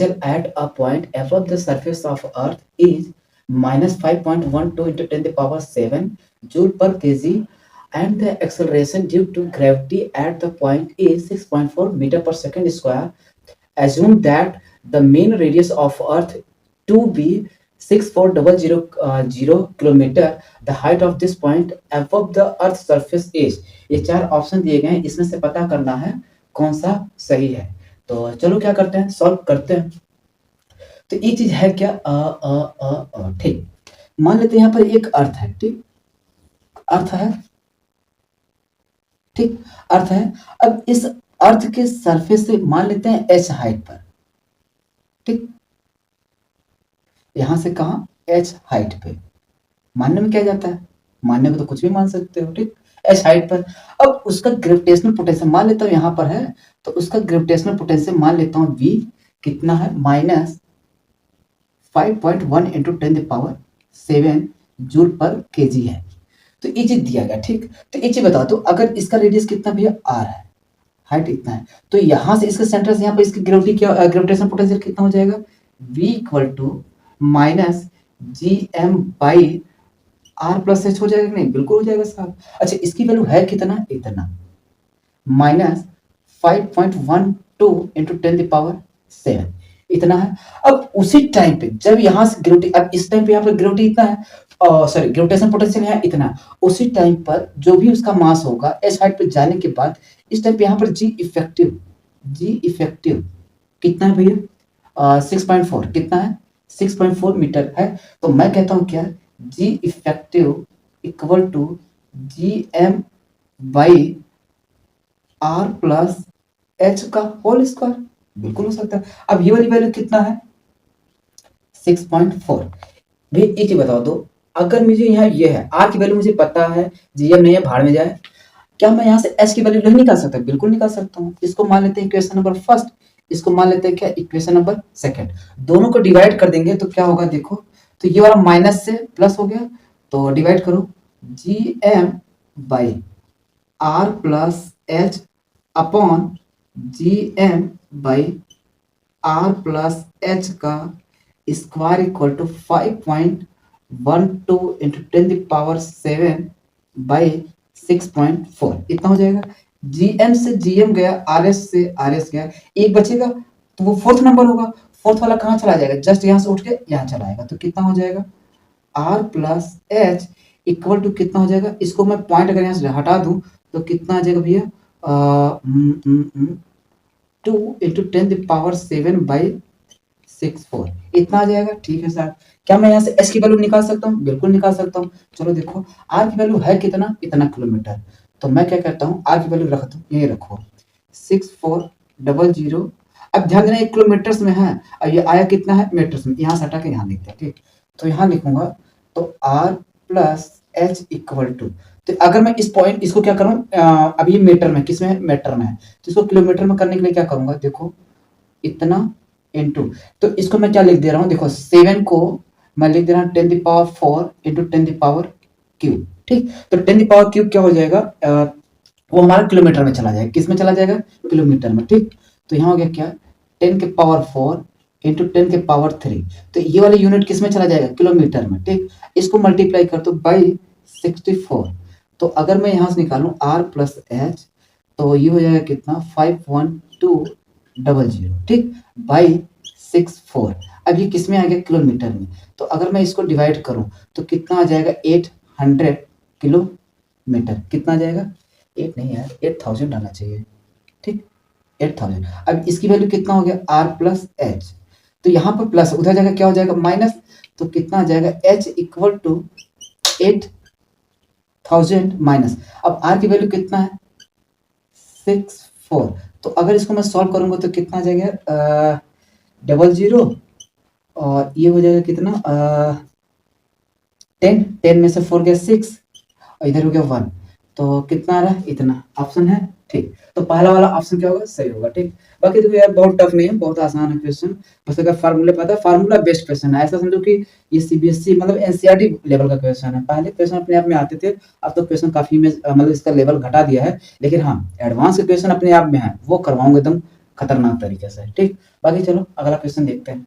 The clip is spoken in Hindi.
at a point above the surface of Earth is minus 5.12 into 10 the power 7 joule per kg, and the acceleration due to gravity at the point is 6.4 meter per second square. Assume that the main radius of Earth to be 6400 kilometre. The height of this point above the Earth's surface is. ये चार ऑप्शन दिए गए हैं, इसमें से पता करना है कौन सा सही है. तो चलो क्या करते हैं, सॉल्व करते हैं. तो ये चीज है क्या, ठीक. मान लेते हैं यहाँ पर एक अर्थ है, ठीक, अर्थ है, ठीक, अर्थ है. अब इस अर्थ के सरफेस से मान लेते हैं h हाइट पर, ठीक, यहां से कहा h हाइट पे. मानने में क्या जाता है, मानने में तो कुछ भी मान सकते हो, ठीक, h हाइट पर. अब उसका ग्रेविटेशनल पोटेंशियल मान लेता हूं यहां पर है, तो उसका ग्रेविटेशनल पोटेंशियल मान लेता हूं v कितना है, minus 5.1 into 10 the power 7 joule पर केजी है. तो ये चीज दिया गया, ठीक. तो ये चीज बता दो, अगर इसका रेडियस कितना भी r है, हाइट इतना है, तो यहां से इसके सेंटर से यहाँ पर इसकी ग्रेविटी क्या, ग्रेविटेशनल पोटेंशियल कितना हो जाएगा, v equal to minus gm by r plus h हो जाएगा. नहीं, बिल्कुल हो जाएगा साहब. अच्छा, इसकी वैल्यू है कितना, इतना, माइनस 5.12 इंटू 10 द पावर 7, इतना है. अब उसी टाइम पे जब यहां से ग्रेविटी, अब इस टाइम पे यहाँ पर ग्रेविटी इतना है, सॉरी ग्रेविटेशन पोटेंशियल है इतना, उसी टाइम पर जो भी उसका मास होगा एस हाइट पे जाने के बाद, इस टाइम पे यहाँ पर जी इफेक्टिव कितना है भैया, 6.4, कितना है, 6.4 मीटर है. तो मैं कहता हूं क्या, G effective equal to G M by R plus H का होल स्क्वायर. बिल्कुल हो सकता है. अब ये वाली वैल्यू कितना है, 6.4. भाई एक चीज बताओ दो, अगर मुझे यहाँ ये है, आर की वैल्यू मुझे पता है, जीएम नहीं है, भाड़ में जाए, क्या मैं यहाँ से एच की वैल्यू नहीं निकाल सकता, बिल्कुल निकाल सकता हूँ. इसको मान लेते हैं इक्वेशन नंबर फर्स्ट, इसको मान लेते हैं क्या, इक्वेशन नंबर सेकंड. दोनों को डिवाइड कर देंगे तो क्या होगा, देखो, तो ये वाला माइनस से प्लस हो गया, तो डिवाइड करो, G M by R plus H upon G M by R plus H का square equal to 5.12 into 10 the power 7 by 6.4, इतना हो जाएगा. जीएम से जीएम गया, आरएस से आरएस गया, एक बचेगा, तो वो फोर्थ नंबर होगा. फोर्थ वाला कहाँ चला जाएगा, जस्ट यहाँ से उठ के यहाँ चला आएगा. तो कितना हो जाएगा, R plus H equal to कितना हो जाएगा, इसको मैं पॉइंट अगर यहाँ से हटा दूं तो कितना आ जाएगा भैया, 2 इंटू 10 द पावर 7 बाई 6.4, इतना आ जाएगा. ठीक है सर, क्या मैं यहाँ से एच की वैल्यू निकाल सकता हूँ, बिल्कुल निकाल सकता हूँ. चलो देखो, आर की वैल्यू है कितना, इतना किलोमीटर. तो मैं क्या करता हूँ, आर की वैल्यू रख दो, ये रखो 6400. अब ध्यान देना, एक किलोमीटर्स में है, अब ये आया कितना है, मीटर्स में. यहाँ से हटा के यहाँ लिखते हैं, ठीक. तो यहाँ लिखूंगा, तो R plus H equal to, तो अगर मैं इस पॉइंट, इसको क्या करूँ, अभी ये मीटर में, किस में, मीटर में है, तो इसको किलोमीटर में करने के लिए क्या करूंगा, देखो, इतना इनटू, तो इसको मैं क्या लिख दे रहा हूँ, देखो 7 को मैं लिख दे रहा हूँ 10 the power 4 into 10 the power cube, ठीक. तो 10 द पावर क्यूब क्या हो जाएगा, वो हमारा किलोमीटर में चला जाएगा, किस में चला जाएगा, किलोमीटर में, ठीक. तो यहाँ हो गया क्या, 10 के पावर 4 इंटू 10 के पावर 3, तो ये वाला यूनिट किस में चला जाएगा, किलोमीटर में, ठीक. इसको मल्टीप्लाई कर दो बाई 64. तो अगर मैं यहाँ से निकालूं आर प्लस एच, तो ये हो जाएगा कितना, 51200, ठीक, बाई 64. अब ये किस में आ गया, किलोमीटर में. तो अगर मैं इसको डिवाइड करूं तो कितना आ जाएगा, 800 किलोमीटर. कितना आ जाएगा, 8 नहीं यार, 8000 आना चाहिए, ठीक, 8000. अब इसकी वैल्यू कितना हो गया, आर प्लस एच, तो यहाँ पर प्लस, उधर जाएगा क्या हो जाएगा, माइनस. तो कितना आ जाएगा, एच इक्वल टू 8000 माइनस, अब आर की वैल्यू कितना है, 64. तो अगर इसको मैं सॉल्व करूंगा तो कितना आ जाएगा, 00, और ये हो जाएगा कितना, 10 में से 4 गया 6, और इधर हो गया 1, तो कितना आ रहा है, इतना. ऑप्शन है, ठीक. तो पहला वाला ऑप्शन क्या होगा, सही होगा, ठीक. बाकी देखो यार, बहुत टफ नहीं है, बहुत आसान है क्वेश्चन. बस अगर फार्मूला पता है, फार्मूला बेस्ड क्वेश्चन है. ऐसा समझो कि ये सीबीएसई मतलब एनसीईआरटी लेवल का क्वेश्चन है. पहले क्वेश्चन अपने आप में आते थे, अब तो क्वेश्चन काफी में मतलब इसका लेवल घटा दिया है, लेकिन हाँ, एडवांस के क्वेश्चन अपने आप में है, वो करवाऊंगा एकदम खतरनाक तरीके से, ठीक? बाकी चलो अगला क्वेश्चन देखते हैं।